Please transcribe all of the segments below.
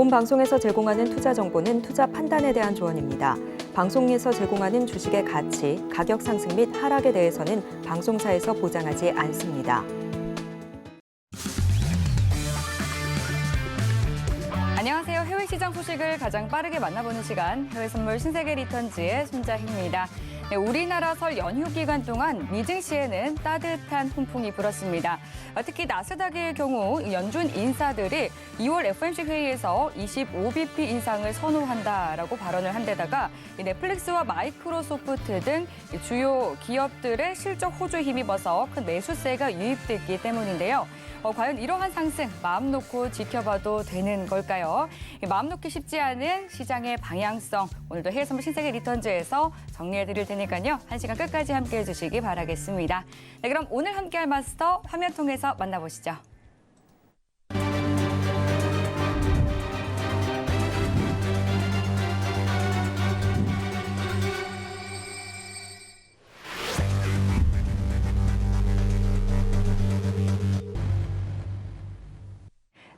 본 방송에서 제공하는 투자 정보는 투자 판단에 대한 조언입니다. 방송에서 제공하는 주식의 가치, 가격 상승 및 하락에 대해서는 방송사에서 보장하지 않습니다. 안녕하세요. 해외 시장 소식을 가장 빠르게 만나보는 시간, 해외 선물 신세계 리턴즈의 손자희입니다. 네, 우리나라 설 연휴 기간 동안 미증시에는 따뜻한 훈풍이 불었습니다. 특히 나스닥의 경우 연준 인사들이 2월 FOMC 회의에서 25bp 인상을 선호한다라고 발언을 한 데다가 넷플릭스와 마이크로소프트 등 주요 기업들의 실적 호조에 힘입어서 큰 매수세가 유입됐기 때문인데요. 과연 이러한 상승 마음 놓고 지켜봐도 되는 걸까요? 마음 놓기 쉽지 않은 시장의 방향성, 오늘도 해외 선물 신세계 리턴즈에서 정리해드릴 테니까요. 1시간 끝까지 함께해 주시기 바라겠습니다. 네, 그럼 오늘 함께할 마스터 화면 통해서 만나보시죠.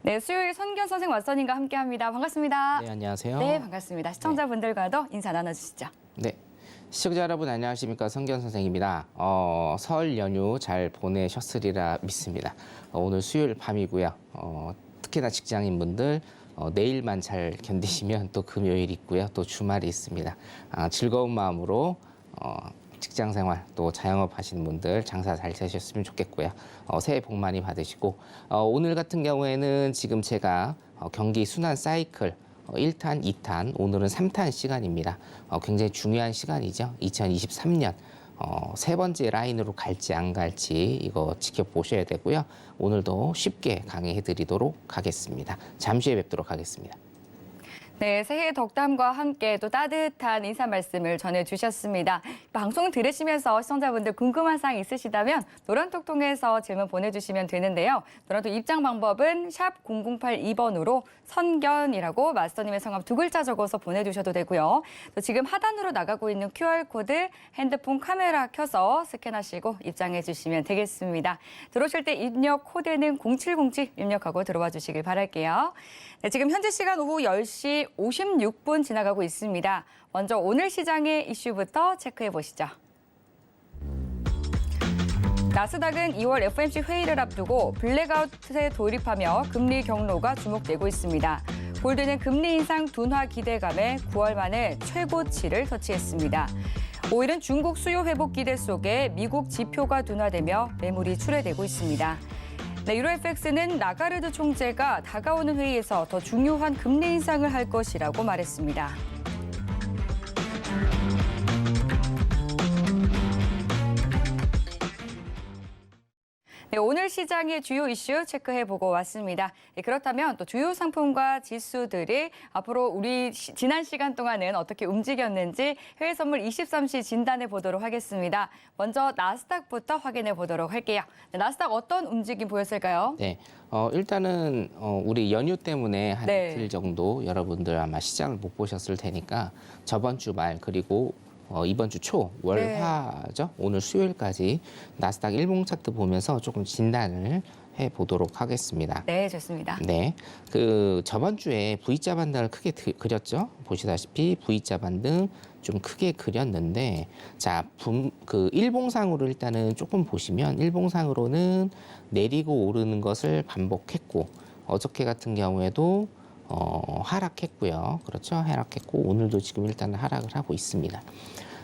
네, 수요일 선견 선생 왓선님과 함께합니다. 반갑습니다. 네, 안녕하세요. 네, 반갑습니다. 시청자분들과도 인사 나눠주시죠. 네, 시청자 여러분 안녕하십니까? 성견 선생입니다. 설 연휴 잘 보내셨으리라 믿습니다. 오늘 수요일 밤이고요. 특히나 직장인분들 내일만 잘 견디시면 또 금요일 있고요. 또 주말이 있습니다. 즐거운 마음으로 직장 생활 또 자영업 하시는 분들 장사 잘 되셨으면 좋겠고요. 새해 복 많이 받으시고 오늘 같은 경우에는 지금 제가 경기 순환 사이클 1탄, 2탄, 오늘은 3탄 시간입니다. 굉장히 중요한 시간이죠. 2023년 세 번째 라인으로 갈지 안 갈지 이거 지켜보셔야 되고요. 오늘도 쉽게 강의해드리도록 하겠습니다. 잠시 후에 뵙도록 하겠습니다. 네, 새해 덕담과 함께 또 따뜻한 인사 말씀을 전해주셨습니다. 방송 들으시면서 시청자분들 궁금한 사항 있으시다면 노란톡 통해서 질문 보내주시면 되는데요. 노란톡 입장 방법은 샵 0082번으로 선견이라고 마스터님의 성함 2글자 적어서 보내주셔도 되고요. 또 지금 하단으로 나가고 있는 QR코드 핸드폰 카메라 켜서 스캔하시고 입장해 주시면 되겠습니다. 들어오실 때 입력 코드는 0707 입력하고 들어와 주시길 바랄게요. 네, 지금 현재 시간 오후 10시 56분 지나가고 있습니다. 먼저 오늘 시장의 이슈부터 체크해 보시죠. 나스닥은 2월 FOMC 회의를 앞두고 블랙아웃에 돌입하며 금리 경로가 주목되고 있습니다. 골드는 금리 인상 둔화 기대감에 9월 만에 최고치를 터치했습니다. 5일은 중국 수요 회복 기대 속에 미국 지표가 둔화되며 매물이 출회되고 있습니다. 네, 유로FX는 라가르드 총재가 다가오는 회의에서 더 중요한 금리 인상을 할 것이라고 말했습니다. 네, 오늘 시장의 주요 이슈 체크해보고 왔습니다. 네, 그렇다면 또 주요 상품과 지수들이 앞으로 우리 지난 시간 동안은 어떻게 움직였는지 해외 선물 23시 진단해 보도록 하겠습니다. 먼저 나스닥부터 확인해 보도록 할게요. 네, 나스닥 어떤 움직임 보였을까요? 네, 일단은 우리 연휴 때문에 한 네. 이틀 정도 여러분들 아마 시장을 못 보셨을 테니까 저번 주 말 그리고 이번 주 초 월화죠. 오늘 수요일까지 나스닥 일봉 차트 보면서 조금 진단을 해 보도록 하겠습니다. 네, 좋습니다. 네, 그 저번 주에 V자 반등을 크게 그렸죠. 보시다시피 V자 반등 좀 크게 그렸는데, 자, 그 일봉상으로 일단은 조금 보시면 일봉상으로는 내리고 오르는 것을 반복했고, 어저께 같은 경우에도 하락했고요. 그렇죠? 하락했고 오늘도 지금 일단 하락을 하고 있습니다.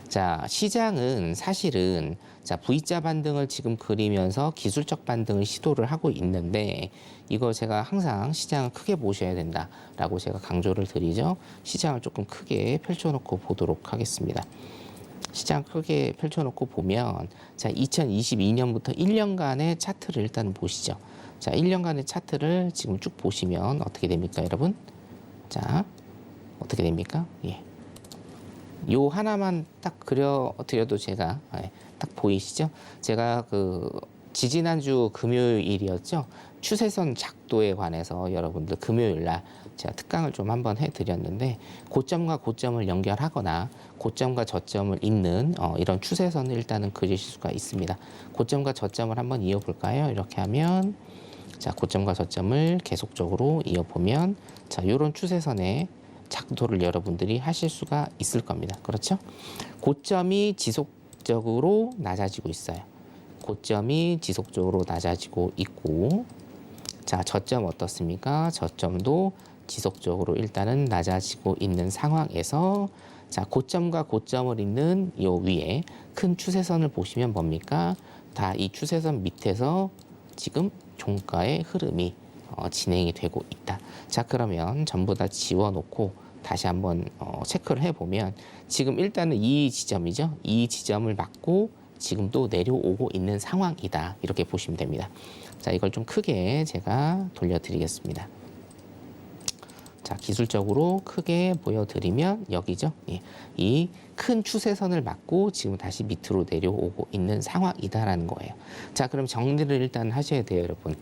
자, 시장은 사실은 자, V자 반등을 지금 그리면서 기술적 반등을 시도를 하고 있는데, 이거 제가 항상 시장을 크게 보셔야 된다라고 제가 강조를 드리죠. 시장을 조금 크게 펼쳐놓고 보도록 하겠습니다. 시장 크게 펼쳐놓고 보면, 자, 2022년부터 1년간의 차트를 일단 보시죠. 자, 1년간의 차트를 지금 쭉 보시면 어떻게 됩니까, 여러분? 자, 어떻게 됩니까? 예. 요 하나만 딱 그려드려도 제가 딱 보이시죠? 제가 그 지지난주 금요일이었죠? 추세선 작도에 관해서 여러분들 금요일 날 제가 특강을 좀 한번 해드렸는데, 고점과 고점을 연결하거나 고점과 저점을 잇는 이런 추세선을 일단은 그리실 수가 있습니다. 고점과 저점을 한번 이어볼까요? 이렇게 하면, 자, 고점과 저점을 계속적으로 이어보면, 자, 이런 추세선의 작도를 여러분들이 하실 수가 있을 겁니다. 그렇죠? 고점이 지속적으로 낮아지고 있어요. 고점이 지속적으로 낮아지고 있고, 자, 저점 어떻습니까? 저점도 지속적으로 일단은 낮아지고 있는 상황에서, 자, 고점과 고점을 잇는 요 위에 큰 추세선을 보시면 뭡니까? 다 이 추세선 밑에서 지금 종가의 흐름이 진행이 되고 있다. 자, 그러면 전부 다 지워놓고 다시 한번 체크를 해보면 지금 일단은 이 지점이죠. 이 지점을 맞고 지금도 내려오고 있는 상황이다. 이렇게 보시면 됩니다. 자, 이걸 좀 크게 제가 돌려드리겠습니다. 자, 기술적으로 크게 보여드리면 여기죠. 예, 이 큰 추세선을 맞고 지금 다시 밑으로 내려오고 있는 상황이다라는 거예요. 자, 그럼 정리를 일단 하셔야 돼요, 여러분.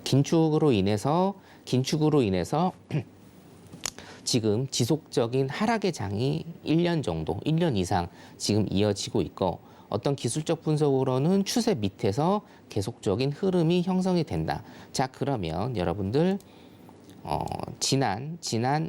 긴축으로 인해서 지금 지속적인 하락의 장이 1년 정도, 1년 이상 지금 이어지고 있고, 어떤 기술적 분석으로는 추세 밑에서 계속적인 흐름이 형성이 된다. 자, 그러면 여러분들 지난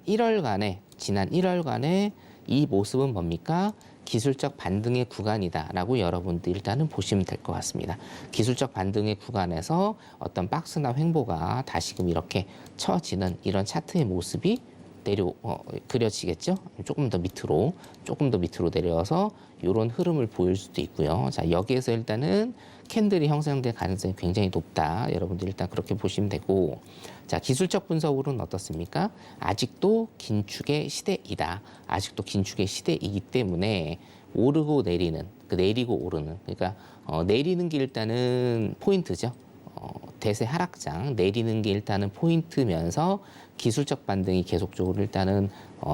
1월간의 이 모습은 뭡니까? 기술적 반등의 구간이다라고 여러분들 일단은 보시면 될 것 같습니다. 기술적 반등의 구간에서 어떤 박스나 횡보가 다시금 이렇게 쳐지는 이런 차트의 모습이 그려지겠죠? 조금 더 밑으로 내려와서 이런 흐름을 보일 수도 있고요. 자, 여기에서 일단은 캔들이 형성될 가능성이 굉장히 높다. 여러분들 일단 그렇게 보시면 되고, 자, 기술적 분석으로는 어떻습니까? 아직도 긴축의 시대이다. 아직도 긴축의 시대이기 때문에 오르고 내리는, 내리고 오르는, 그러니까 내리는 게 일단은 포인트죠. 대세 하락장 내리는 게 일단은 포인트면서 기술적 반등이 계속적으로 일단은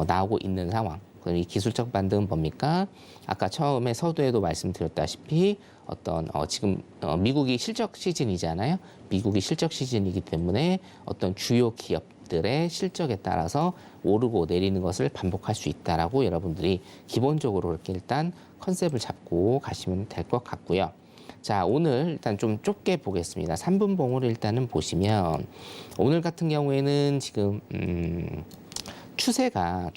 나오고 있는 상황. 그럼 이 기술적 반등은 뭡니까? 아까 처음에 서두에도 말씀드렸다시피 지금 미국이 실적 시즌이잖아요. 미국이 실적 시즌이기 때문에 어떤 주요 기업들의 실적에 따라서 오르고 내리는 것을 반복할 수 있다라고 여러분들이 기본적으로 이렇게 일단 컨셉을 잡고 가시면 될 것 같고요. 자, 오늘 일단 좀 좁게 보겠습니다. 3분봉을 일단은 보시면 오늘 같은 경우에는 지금 추세가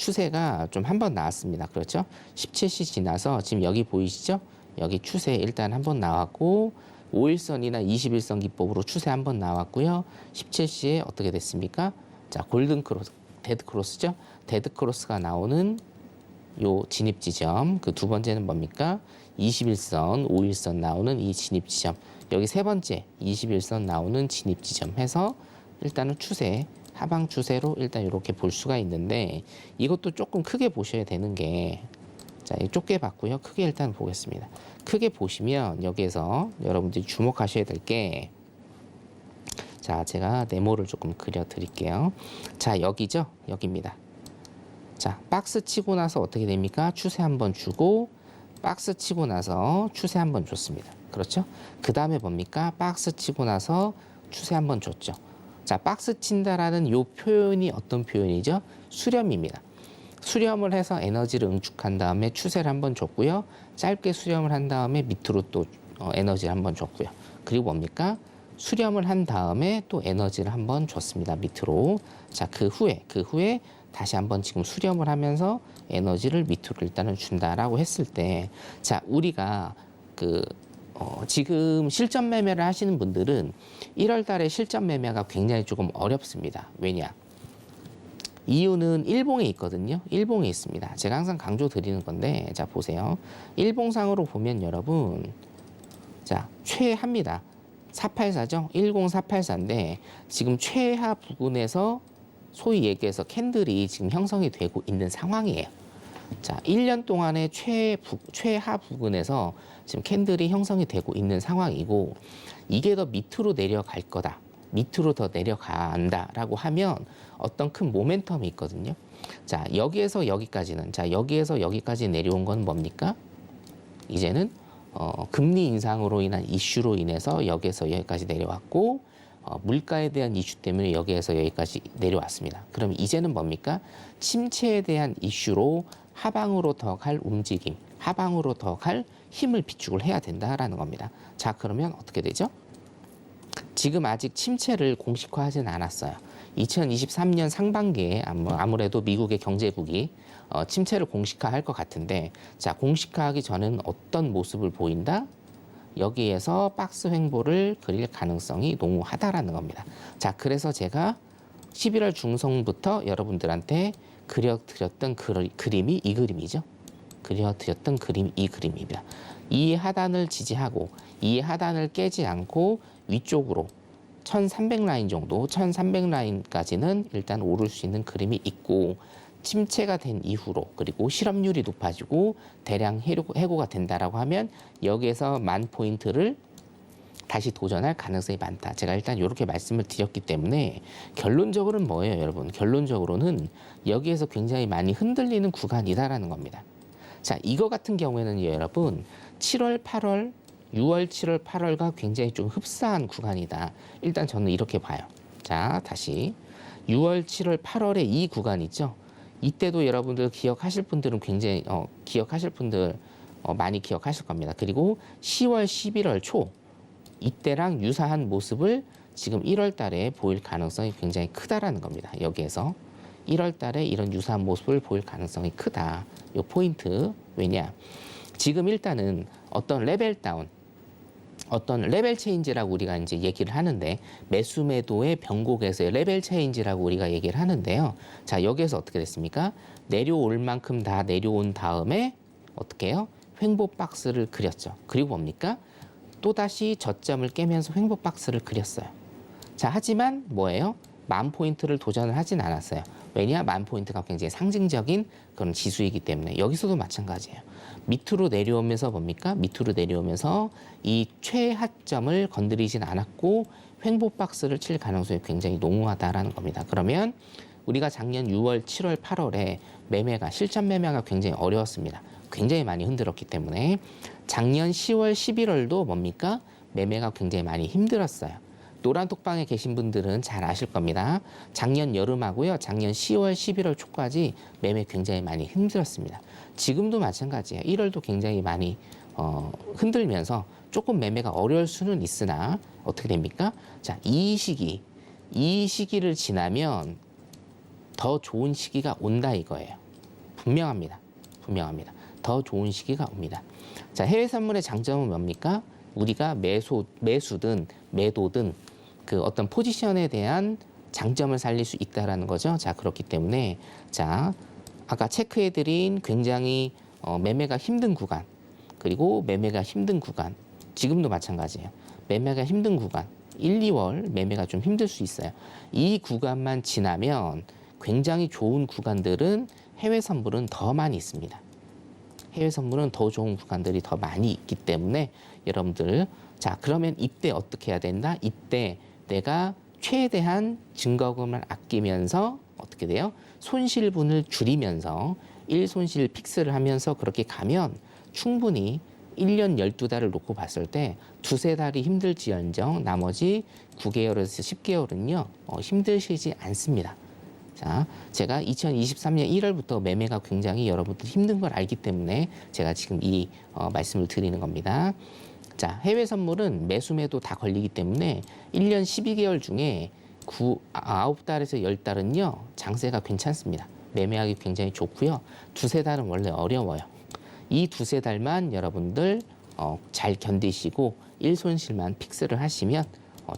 좀 한 번 나왔습니다. 그렇죠? 17시 지나서 지금 여기 보이시죠? 여기 추세 일단 한 번 나왔고 5일선이나 21선 기법으로 추세 한 번 나왔고요. 17시에 어떻게 됐습니까? 자, 골든 크로스, 데드 크로스죠? 데드 크로스가 나오는 요 진입 지점. 그 두 번째는 뭡니까? 21선, 5일선 나오는 이 진입 지점. 여기 세 번째 21선 나오는 진입 지점 해서 일단은 추세, 하방 추세로 일단 이렇게 볼 수가 있는데, 이것도 조금 크게 보셔야 되는 게, 자, 좁게 봤고요. 크게 일단 보겠습니다. 크게 보시면 여기에서 여러분들이 주목하셔야 될 게, 자, 제가 네모를 조금 그려 드릴게요. 자, 여기죠? 여기입니다. 자, 박스 치고 나서 어떻게 됩니까? 추세 한번 주고, 박스 치고 나서 추세 한번 줬습니다. 그렇죠? 그 다음에 뭡니까? 박스 치고 나서 추세 한번 줬죠. 자, 박스 친다라는 요 표현이 어떤 표현이죠? 수렴입니다. 수렴을 해서 에너지를 응축한 다음에 추세를 한번 줬고요. 짧게 수렴을 한 다음에 밑으로 또 에너지를 한번 줬고요. 그리고 뭡니까? 수렴을 한 다음에 또 에너지를 한번 줬습니다. 밑으로. 자, 그 후에 다시 한번 지금 수렴을 하면서 에너지를 밑으로 일단은 준다라고 했을 때, 자, 우리가 지금 실전 매매를 하시는 분들은 1월 달에 실전 매매가 굉장히 조금 어렵습니다. 왜냐? 이유는 일봉에 있거든요. 일봉에 있습니다. 제가 항상 강조 드리는 건데, 자, 보세요. 일봉상으로 보면 여러분, 자, 최하입니다. 484죠? 10484인데 지금 최하 부근에서 소위 얘기해서 캔들이 지금 형성이 되고 있는 상황이에요. 자, 1년 동안의 최하 부근에서 지금 캔들이 형성이 되고 있는 상황이고, 이게 더 밑으로 내려갈 거다. 밑으로 더 내려간다라고 하면 어떤 큰 모멘텀이 있거든요. 자, 여기에서 여기까지 내려온 건 뭡니까? 이제는 금리 인상으로 인한 이슈로 인해서 여기에서 여기까지 내려왔고, 물가에 대한 이슈 때문에 여기에서 여기까지 내려왔습니다. 그럼 이제는 뭡니까? 침체에 대한 이슈로 하방으로 더 갈 움직임, 하방으로 더 갈 힘을 비축을 해야 된다라는 겁니다. 자, 그러면 어떻게 되죠? 지금 아직 침체를 공식화하진 않았어요. 2023년 상반기에 아무래도 미국의 경제국이 침체를 공식화할 것 같은데, 자, 공식화하기 전에는 어떤 모습을 보인다? 여기에서 박스 횡보를 그릴 가능성이 농후하다라는 겁니다. 자, 그래서 제가 11월 중순부터 여러분들한테 그려드렸던 그림이 이 그림이죠. 그려드렸던 그림이 이 그림입니다. 이 하단을 지지하고 이 하단을 깨지 않고 위쪽으로 1300라인 정도, 1300라인까지는 일단 오를 수 있는 그림이 있고, 침체가 된 이후로 그리고 실업률이 높아지고 대량 해고가 된다라고 하면 여기에서 10,000포인트를 다시 도전할 가능성이 많다. 제가 일단 이렇게 말씀을 드렸기 때문에 결론적으로는 뭐예요, 여러분? 결론적으로는 여기에서 굉장히 많이 흔들리는 구간이다라는 겁니다. 자, 이거 같은 경우에는 여러분 7월, 8월, 6월, 7월, 8월과 굉장히 좀 흡사한 구간이다. 일단 저는 이렇게 봐요. 자, 다시 6월, 7월, 8월의 이 구간 있죠? 이때도 여러분들 기억하실 분들은 굉장히 기억하실 분들 많이 기억하실 겁니다. 그리고 10월, 11월 초 이때랑 유사한 모습을 지금 1월 달에 보일 가능성이 굉장히 크다라는 겁니다. 여기에서 1월 달에 이런 유사한 모습을 보일 가능성이 크다. 요 포인트. 왜냐? 지금 일단은 어떤 레벨 다운, 어떤 레벨 체인지라고 우리가 이제 얘기를 하는데, 매수 매도의 변곡에서의 레벨 체인지라고 우리가 얘기를 하는데요. 자, 여기에서 어떻게 됐습니까? 내려올 만큼 다 내려온 다음에 어떻게 해요? 횡보 박스를 그렸죠. 그리고 뭡니까? 또다시 저점을 깨면서 횡보 박스를 그렸어요. 자, 하지만 뭐예요? 10,000포인트를 도전을 하진 않았어요. 왜냐? 10,000포인트가 굉장히 상징적인 그런 지수이기 때문에. 여기서도 마찬가지예요. 밑으로 내려오면서 뭡니까? 밑으로 내려오면서 이 최하점을 건드리진 않았고 횡보 박스를 칠 가능성이 굉장히 농후하다라는 겁니다. 그러면 우리가 작년 6월, 7월, 8월에 매매가, 실전 매매가 굉장히 어려웠습니다. 굉장히 많이 흔들었기 때문에 작년 10월, 11월도 뭡니까? 매매가 굉장히 많이 힘들었어요. 노란 톡방에 계신 분들은 잘 아실 겁니다. 작년 여름하고요. 작년 10월, 11월 초까지 매매 굉장히 많이 힘들었습니다. 지금도 마찬가지예요. 1월도 굉장히 많이 흔들면서 조금 매매가 어려울 수는 있으나 어떻게 됩니까? 자, 이 시기를 지나면 더 좋은 시기가 온다 이거예요. 분명합니다. 더 좋은 시기가 옵니다. 자, 해외 선물의 장점은 뭡니까? 우리가 매수든 매도든 그 어떤 포지션에 대한 장점을 살릴 수 있다라는 거죠. 자, 그렇기 때문에 자, 아까 체크해드린 굉장히 매매가 힘든 구간, 그리고 매매가 힘든 구간, 지금도 마찬가지예요. 매매가 힘든 구간, 1, 2월 매매가 좀 힘들 수 있어요. 이 구간만 지나면 굉장히 좋은 구간들은 해외 선물은 더 많이 있습니다. 해외 선물은 더 좋은 구간들이 더 많이 있기 때문에 여러분들, 자, 그러면 이때 어떻게 해야 된다? 이때 내가 최대한 증거금을 아끼면서 어떻게 돼요? 손실분을 줄이면서 1손실 픽스를 하면서 그렇게 가면 충분히 1년 12달을 놓고 봤을 때 2~3달이 힘들지언정 나머지 9개월에서 10개월은요 힘드시지 않습니다. 자, 제가 2023년 1월부터 매매가 굉장히 여러분들 힘든 걸 알기 때문에 제가 지금 이 말씀을 드리는 겁니다. 자, 해외 선물은 매수 매도 다 걸리기 때문에 1년 12개월 중에 9달에서 10달은요 장세가 괜찮습니다. 매매하기 굉장히 좋고요. 2~3달은 원래 어려워요. 이 2~3달만 여러분들 잘 견디시고 1손실만 픽스를 하시면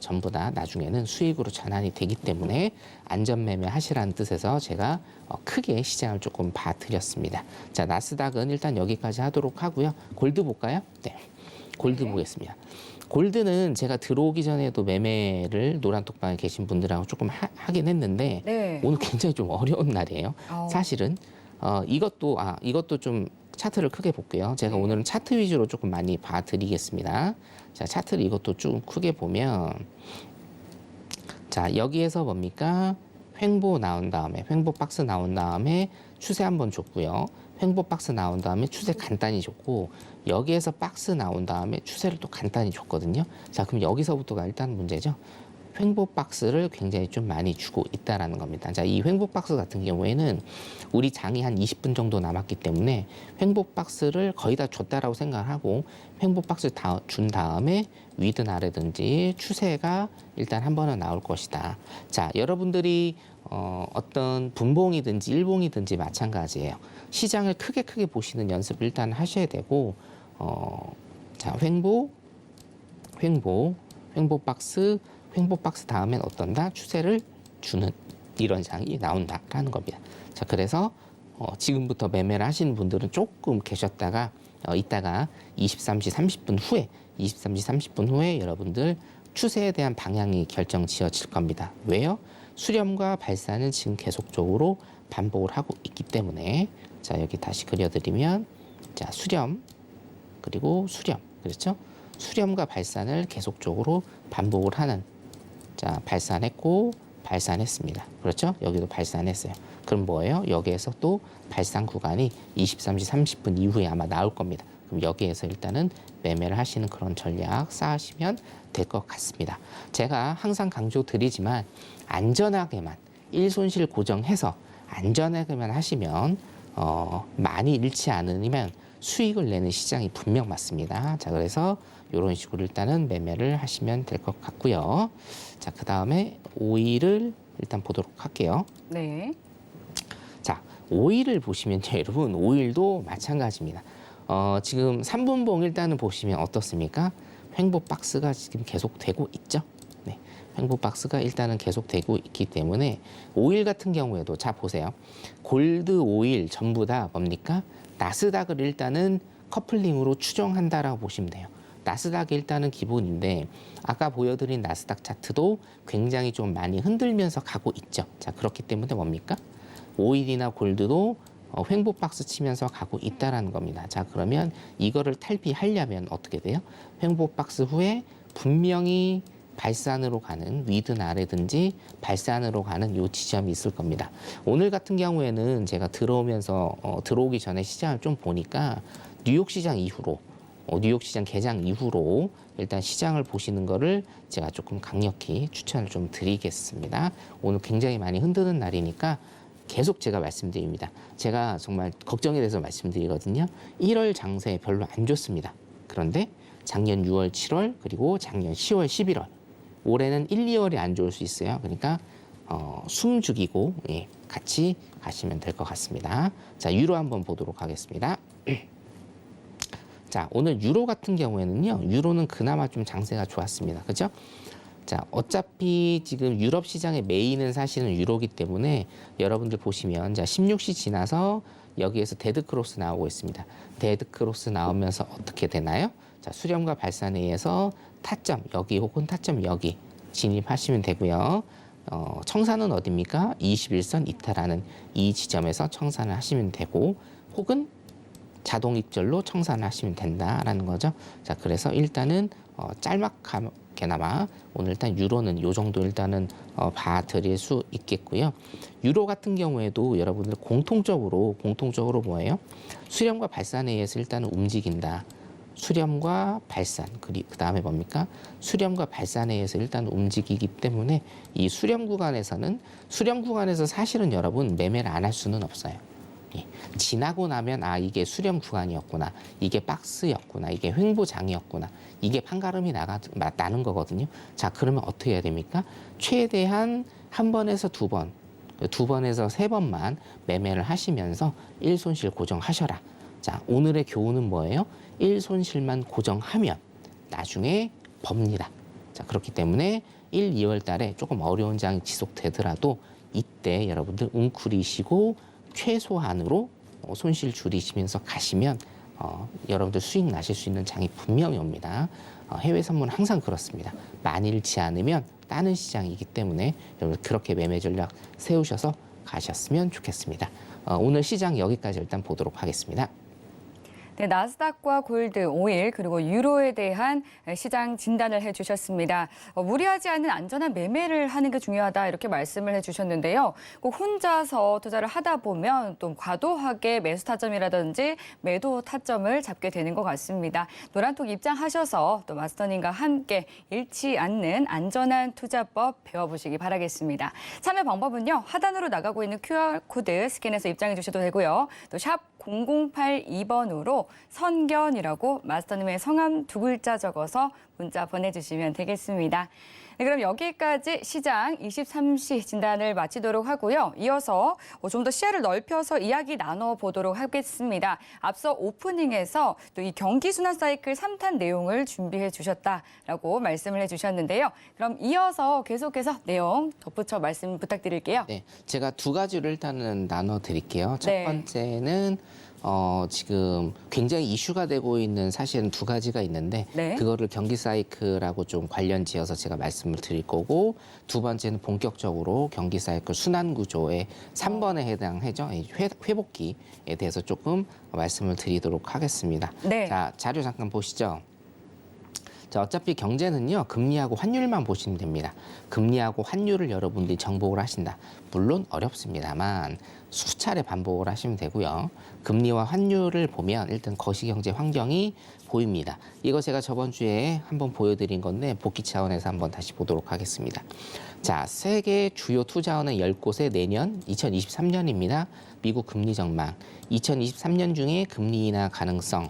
전부 다 나중에는 수익으로 전환이 되기 때문에 안전매매 하시라는 뜻에서 제가 크게 시장을 조금 봐드렸습니다. 자, 나스닥은 일단 여기까지 하도록 하고요. 골드 볼까요? 네, 골드 보겠습니다. 골드는 제가 들어오기 전에도 매매를 노란톡방에 계신 분들하고 조금 하긴 했는데 네. 오늘 굉장히 좀 어려운 날이에요. 사실은 이것도 좀 차트를 크게 볼게요. 제가 오늘은 차트 위주로 조금 많이 봐드리겠습니다. 자, 차트를 이것도 좀 크게 보면, 자, 여기에서 뭡니까? 횡보 나온 다음에, 횡보 박스 나온 다음에 추세 한번 줬고요. 횡보 박스 나온 다음에 추세 간단히 줬고, 여기에서 박스 나온 다음에 추세를 또 간단히 줬거든요. 자, 그럼 여기서부터가 일단 문제죠. 횡보 박스를 굉장히 좀 많이 주고 있다라는 겁니다. 자, 이 횡보 박스 같은 경우에는 우리 장이 한 20분 정도 남았기 때문에 횡보 박스를 거의 다 줬다라고 생각하고 횡보 박스 준 다음에 위든 아래든지 추세가 일단 한 번은 나올 것이다. 자, 여러분들이 어떤 분봉이든지 일봉이든지 마찬가지예요. 시장을 크게 보시는 연습을 일단 하셔야 되고 자, 횡보 박스 다음엔 어떤다? 추세를 주는 이런 장이 나온다라는 겁니다. 자, 그래서 지금부터 매매를 하시는 분들은 조금 계셨다가 이따가 23시 30분 후에 여러분들 추세에 대한 방향이 결정 지어질 겁니다. 왜요? 수렴과 발산은 지금 계속적으로 반복을 하고 있기 때문에 자, 여기 다시 그려드리면 자, 수렴 그리고 수렴, 그렇죠? 수렴과 발산을 계속적으로 반복을 하는, 자, 발산했고 발산했습니다. 그렇죠? 여기도 발산했어요. 그럼 뭐예요? 여기에서 또 발산 구간이 23시 30분 이후에 아마 나올 겁니다. 그럼 여기에서 일단은 매매를 하시는 그런 전략 쌓으시면 될 것 같습니다. 제가 항상 강조드리지만 안전하게만 일손실 고정해서 안전하게만 하시면 많이 잃지 않으면 수익을 내는 시장이 분명 맞습니다. 자, 그래서 이런 식으로 일단은 매매를 하시면 될 것 같고요. 자, 그 다음에 오일을 일단 보도록 할게요. 네. 자, 오일을 보시면요, 여러분, 오일도 마찬가지입니다. 지금 3분봉 일단은 보시면 어떻습니까? 횡보 박스가 지금 계속 되고 있죠. 네, 횡보 박스가 일단은 계속 되고 있기 때문에 오일 같은 경우에도 자 보세요. 골드, 오일 전부 다 뭡니까? 나스닥을 일단은 커플링으로 추정한다라고 보시면 돼요. 나스닥이 일단은 기본인데 아까 보여드린 나스닥 차트도 굉장히 좀 많이 흔들면서 가고 있죠. 자, 그렇기 때문에 뭡니까? 오일이나 골드도 횡보 박스 치면서 가고 있다라는 겁니다. 자, 그러면 이거를 탈피하려면 어떻게 돼요? 횡보 박스 후에 분명히 발산으로 가는 위든 아래든지 발산으로 가는 요 지점이 있을 겁니다. 오늘 같은 경우에는 제가 들어오기 전에 시장을 좀 보니까 뉴욕 시장 이후로 뉴욕 시장 개장 이후로 일단 시장을 보시는 거를 제가 조금 강력히 추천을 좀 드리겠습니다. 오늘 굉장히 많이 흔드는 날이니까 계속 제가 말씀드립니다. 제가 정말 걱정이 돼서 말씀드리거든요. 1월 장세 별로 안 좋습니다. 그런데 작년 6월, 7월 그리고 작년 10월, 11월 올해는 1, 2월이 안 좋을 수 있어요. 그러니까 숨 죽이고 같이 가시면 될 것 같습니다. 자, 유로 한번 보도록 하겠습니다. 자, 오늘 유로 같은 경우에는요. 유로는 그나마 좀 장세가 좋았습니다. 그죠? 자, 어차피 지금 유럽 시장의 메인은 사실은 유로기 때문에 여러분들 보시면 자, 16시 지나서 여기에서 데드크로스 나오고 있습니다. 데드크로스 나오면서 어떻게 되나요? 자, 수렴과 발산에 의해서 타점 여기 혹은 타점 여기 진입하시면 되고요. 청산은 어디입니까? 21선 이탈하는 이 지점에서 청산을 하시면 되고 혹은 자동 입절로 청산을 하시면 된다라는 거죠. 자, 그래서 일단은 짤막하게나마 오늘 일단 유로는 요 정도 일단은 봐드릴 수 있겠고요. 유로 같은 경우에도 여러분들 공통적으로 뭐예요? 수렴과 발산에 의해서 일단은 움직인다. 수렴과 발산, 그 다음에 뭡니까? 수렴과 발산에 의해서 일단 움직이기 때문에 이 수렴 구간에서 사실은 여러분 매매를 안 할 수는 없어요. 지나고 나면 이게 수렴 구간이었구나, 이게 박스였구나, 이게 횡보장이었구나, 이게 판가름이 나는 거거든요. 자, 그러면 어떻게 해야 됩니까? 최대한 한 번에서 두 번에서 세 번만 매매를 하시면서 1손실 고정하셔라. 자, 오늘의 교훈은 뭐예요? 1손실만 고정하면 나중에 법니다. 자, 그렇기 때문에 1, 2월 달에 조금 어려운 장이 지속되더라도 이때 여러분들 웅크리시고 최소한으로 손실 줄이시면서 가시면 여러분들 수익 나실 수 있는 장이 분명히 옵니다. 해외 선물은 항상 그렇습니다. 많이 잃지 않으면 따는 시장이기 때문에 여러분 그렇게 매매 전략 세우셔서 가셨으면 좋겠습니다. 오늘 시장 여기까지 일단 보도록 하겠습니다. 네, 나스닥과 골드, 오일, 그리고 유로에 대한 시장 진단을 해주셨습니다. 무리하지 않는 안전한 매매를 하는 게 중요하다 이렇게 말씀을 해주셨는데요. 꼭 혼자서 투자를 하다 보면 또 과도하게 매수 타점이라든지 매도 타점을 잡게 되는 것 같습니다. 노란톡 입장하셔서 또 마스터님과 함께 잃지 않는 안전한 투자법 배워보시기 바라겠습니다. 참여 방법은요. 하단으로 나가고 있는 QR코드 스캔해서 입장해 주셔도 되고요. 또 샵 0082번으로 선견이라고 마스터님의 성함 2글자 적어서 문자 보내주시면 되겠습니다. 네, 그럼 여기까지 시장 23시 진단을 마치도록 하고요. 이어서 좀 더 시야를 넓혀서 이야기 나눠보도록 하겠습니다. 앞서 오프닝에서 또 이 경기순환 사이클 3탄 내용을 준비해 주셨다라고 말씀을 해주셨는데요. 그럼 이어서 계속해서 내용 덧붙여 말씀 부탁드릴게요. 네, 제가 두 가지를 일단은 나눠 드릴게요. 첫 네. 번째는 지금 굉장히 이슈가 되고 있는 사실은 두 가지가 있는데 네. 그거를 경기 사이클하고 좀 관련 지어서 제가 말씀을 드릴 거고, 두 번째는 본격적으로 경기 사이클 순환 구조의 3번에 해당하죠. 회복기에 대해서 조금 말씀을 드리도록 하겠습니다. 네. 자, 자료 잠깐 보시죠. 자, 어차피 경제는요, 금리하고 환율만 보시면 됩니다. 금리하고 환율을 여러분들이 정복을 하신다. 물론 어렵습니다만 수차례 반복을 하시면 되고요. 금리와 환율을 보면 일단 거시경제 환경이 보입니다. 이거 제가 저번 주에 한번 보여드린 건데 복귀 차원에서 한번 다시 보도록 하겠습니다. 자, 세계 주요 투자은행 10곳의 내년 2023년입니다. 미국 금리 전망. 2023년 중에 금리 인하 가능성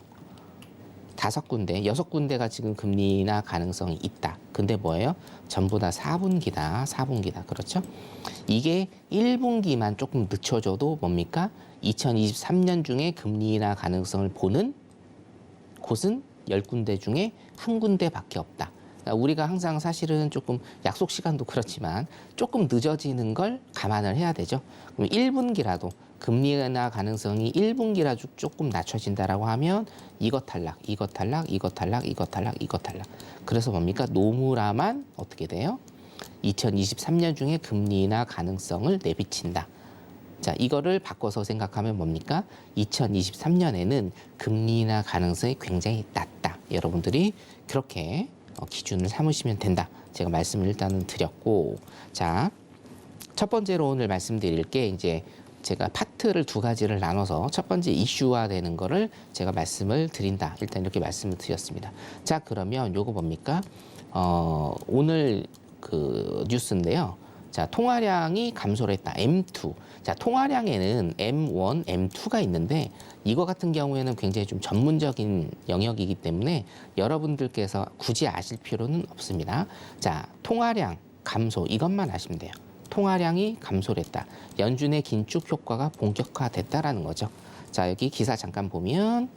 5군데, 6군데가 지금 금리 인하 가능성이 있다. 근데 뭐예요? 전부 다 4분기다. 4분기다. 그렇죠? 이게 1분기만 조금 늦춰져도 뭡니까? 2023년 중에 금리 인하 가능성을 보는 곳은 10군데 중에 한 군데밖에 없다. 그러니까 우리가 항상 사실은 조금 약속 시간도 그렇지만 조금 늦어지는 걸 감안을 해야 되죠. 그럼 1분기라도 금리 인하 가능성이 1분기라도 조금 낮춰진다라고 하면 이것 탈락, 이것 탈락, 이것 탈락, 이것 탈락, 이것 탈락. 그래서 뭡니까? 노무라만 어떻게 돼요? 2023년 중에 금리 인하 가능성을 내비친다. 자, 이거를 바꿔서 생각하면 뭡니까? 2023년에는 금리 인하 가능성이 굉장히 낮다. 여러분들이 그렇게 기준을 삼으시면 된다. 제가 말씀을 일단은 드렸고, 자, 첫 번째로 오늘 말씀드릴 게 이제 제가 파트를 두 가지를 나눠서 첫 번째 이슈화 되는 거를 제가 말씀을 드린다. 일단 이렇게 말씀을 드렸습니다. 자, 그러면 요거 뭡니까? 오늘 그 뉴스인데요. 자, 통화량이 감소를 했다. M2. 자, 통화량에는 M1, M2가 있는데 이거 같은 경우에는 굉장히 좀 전문적인 영역이기 때문에 여러분들께서 굳이 아실 필요는 없습니다. 자, 통화량 감소 이것만 아시면 돼요. 통화량이 감소를 했다. 연준의 긴축 효과가 본격화됐다라는 거죠. 자, 여기 기사 잠깐 보면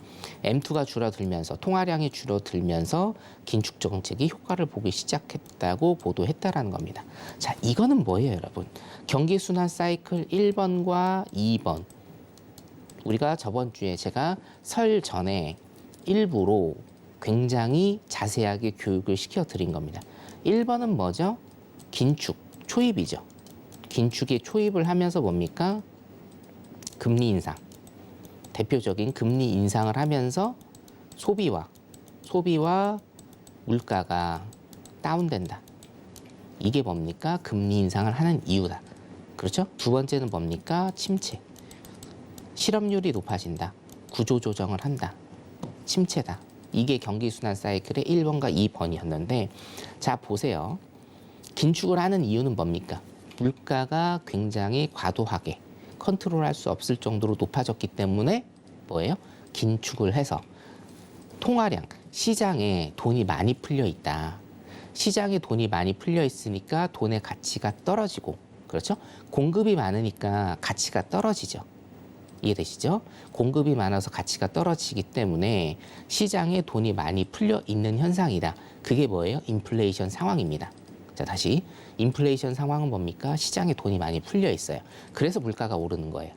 M2가 줄어들면서 통화량이 줄어들면서 긴축 정책이 효과를 보기 시작했다고 보도했다라는 겁니다. 자, 이거는 뭐예요, 여러분? 경기 순환 사이클 1번과 2번. 우리가 저번 주에 제가 설 전에 일부로 굉장히 자세하게 교육을 시켜 드린 겁니다. 1번은 뭐죠? 긴축, 초입이죠. 긴축에 초입을 하면서 뭡니까? 금리 인상. 대표적인 금리 인상을 하면서 소비와 물가가 다운된다. 이게 뭡니까? 금리 인상을 하는 이유다. 그렇죠? 두 번째는 뭡니까? 침체. 실업률이 높아진다. 구조조정을 한다. 침체다. 이게 경기순환 사이클의 1번과 2번이었는데, 자, 보세요. 긴축을 하는 이유는 뭡니까? 물가가 굉장히 과도하게 컨트롤할 수 없을 정도로 높아졌기 때문에 뭐예요? 긴축을 해서 통화량, 시장에 돈이 많이 풀려 있다. 시장에 돈이 많이 풀려 있으니까 돈의 가치가 떨어지고, 그렇죠? 공급이 많으니까 가치가 떨어지죠. 이해되시죠? 공급이 많아서 가치가 떨어지기 때문에 시장에 돈이 많이 풀려 있는 현상이다. 그게 뭐예요? 인플레이션 상황입니다. 자, 다시 인플레이션 상황은 뭡니까? 시장에 돈이 많이 풀려 있어요. 그래서 물가가 오르는 거예요.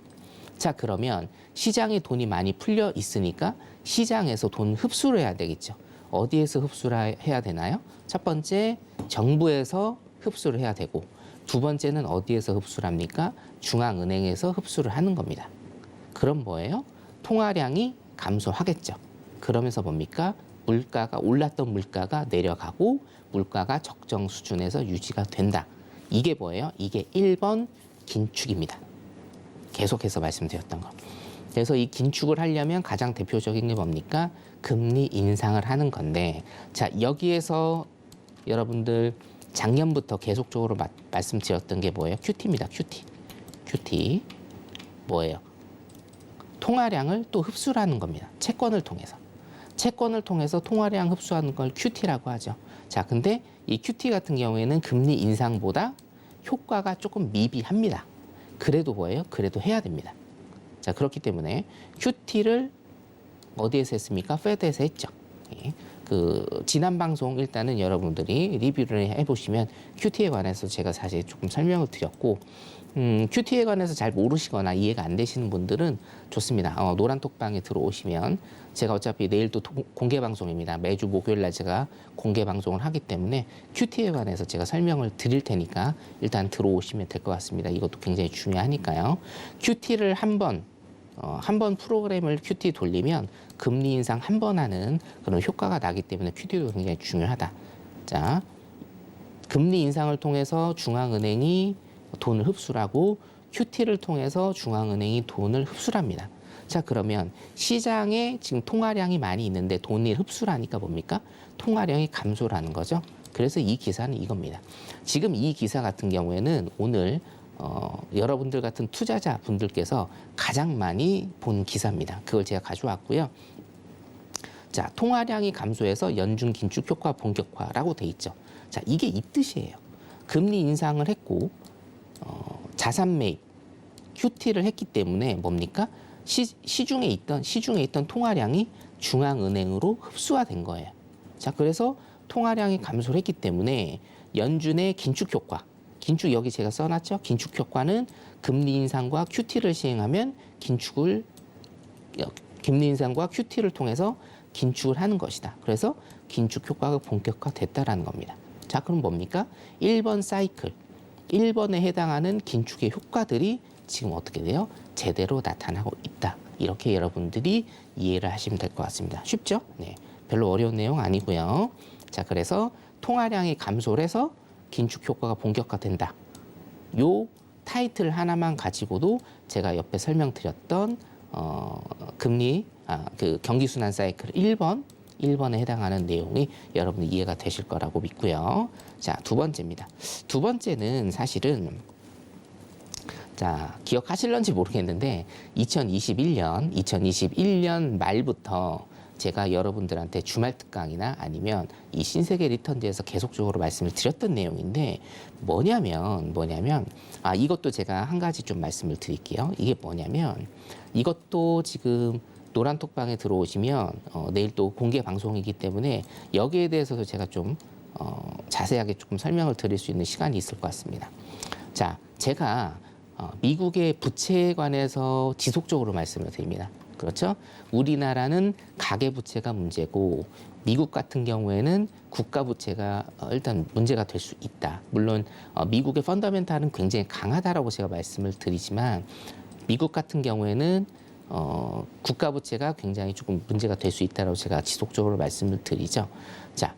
자, 그러면 시장에 돈이 많이 풀려 있으니까 시장에서 돈 흡수를 해야 되겠죠. 어디에서 흡수를 해야 되나요? 첫 번째, 정부에서 흡수를 해야 되고, 두 번째는 어디에서 흡수를 합니까? 중앙은행에서 흡수를 하는 겁니다. 그럼 뭐예요? 통화량이 감소하겠죠. 그러면서 뭡니까? 올랐던 물가가 내려가고 물가가 적정 수준에서 유지가 된다. 이게 뭐예요? 이게 1번 긴축입니다. 계속해서 말씀드렸던 거. 그래서 이 긴축을 하려면 가장 대표적인 게 뭡니까? 금리 인상을 하는 건데, 자, 여기에서 여러분들 작년부터 계속적으로 말씀드렸던 게 뭐예요? QT입니다. QT. 뭐예요? 통화량을 또 흡수하는 겁니다. 채권을 통해서 통화량 흡수하는 걸 QT라고 하죠. 자, 근데 이 QT 같은 경우에는 금리 인상보다 효과가 조금 미비합니다. 그래도 뭐예요? 그래도 해야 됩니다. 자, 그렇기 때문에 QT를 어디에서 했습니까? 페드에서 했죠. 예. 지난 방송 일단은 여러분들이 리뷰를 해보시면 QT에 관해서 제가 사실 조금 설명을 드렸고, QT에 관해서 잘 모르시거나 이해가 안 되시는 분들은 좋습니다. 노란톡방에 들어오시면 제가 어차피 내일 또 공개 방송입니다. 매주 목요일 날 제가 공개 방송을 하기 때문에 QT에 관해서 제가 설명을 드릴 테니까 일단 들어오시면 될 것 같습니다. 이것도 굉장히 중요하니까요. QT를 한 번 프로그램을 QT 돌리면 금리 인상 한 번 하는 그런 효과가 나기 때문에 QT도 굉장히 중요하다. 자, 금리 인상을 통해서 중앙은행이 돈을 흡수하고 QT를 통해서 중앙은행이 돈을 흡수합니다. 자, 그러면 시장에 지금 통화량이 많이 있는데 돈을 흡수하니까 뭡니까? 통화량이 감소라는 거죠. 그래서 이 기사는 이겁니다. 지금 이 기사 같은 경우에는 오늘 여러분들 같은 투자자 분들께서 가장 많이 본 기사입니다. 그걸 제가 가져왔고요. 자, 통화량이 감소해서 연준 긴축 효과 본격화라고 돼 있죠. 자, 이게 이 뜻이에요. 금리 인상을 했고 자산 매입 QT를 했기 때문에 뭡니까? 시중에 있던 통화량이 중앙은행으로 흡수화된 거예요. 자, 그래서 통화량이 감소를 했기 때문에 연준의 긴축 효과, 긴축 여기 제가 써놨죠. 긴축 효과는 금리 인상과 QT를 시행하면 금리 인상과 QT를 통해서 긴축을 하는 것이다. 그래서 긴축 효과가 본격화됐다라는 겁니다. 자, 그럼 뭡니까? 1번 사이클, 1번에 해당하는 긴축의 효과들이 지금 어떻게 돼요? 제대로 나타나고 있다. 이렇게 여러분들이 이해를 하시면 될 것 같습니다. 쉽죠? 네, 별로 어려운 내용 아니고요. 자, 그래서 통화량이 감소를 해서 긴축 효과가 본격화된다. 요 타이틀 하나만 가지고도 제가 옆에 설명드렸던 경기순환 사이클 1번에 해당하는 내용이 여러분 이해가 되실 거라고 믿고요. 자, 두 번째입니다. 두 번째는 사실은 자, 기억하실런지 모르겠는데 2021년 말부터 제가 여러분들한테 주말 특강이나 아니면 이 신세계 리턴즈에서 계속적으로 말씀을 드렸던 내용인데 뭐냐면 이것도 제가 한 가지 좀 말씀을 드릴게요. 이게 뭐냐면 이것도 지금 노란톡방에 들어오시면 내일 또 공개 방송이기 때문에 여기에 대해서도 제가 좀 자세하게 조금 설명을 드릴 수 있는 시간이 있을 것 같습니다. 자, 제가 미국의 부채에 관해서 지속적으로 말씀을 드립니다. 그렇죠? 우리나라는 가계부채가 문제고 미국 같은 경우에는 국가부채가 일단 문제가 될 수 있다. 물론 미국의 펀더멘탈은 굉장히 강하다라고 제가 말씀을 드리지만 미국 같은 경우에는 국가부채가 굉장히 조금 문제가 될 수 있다라고 제가 지속적으로 말씀을 드리죠. 자,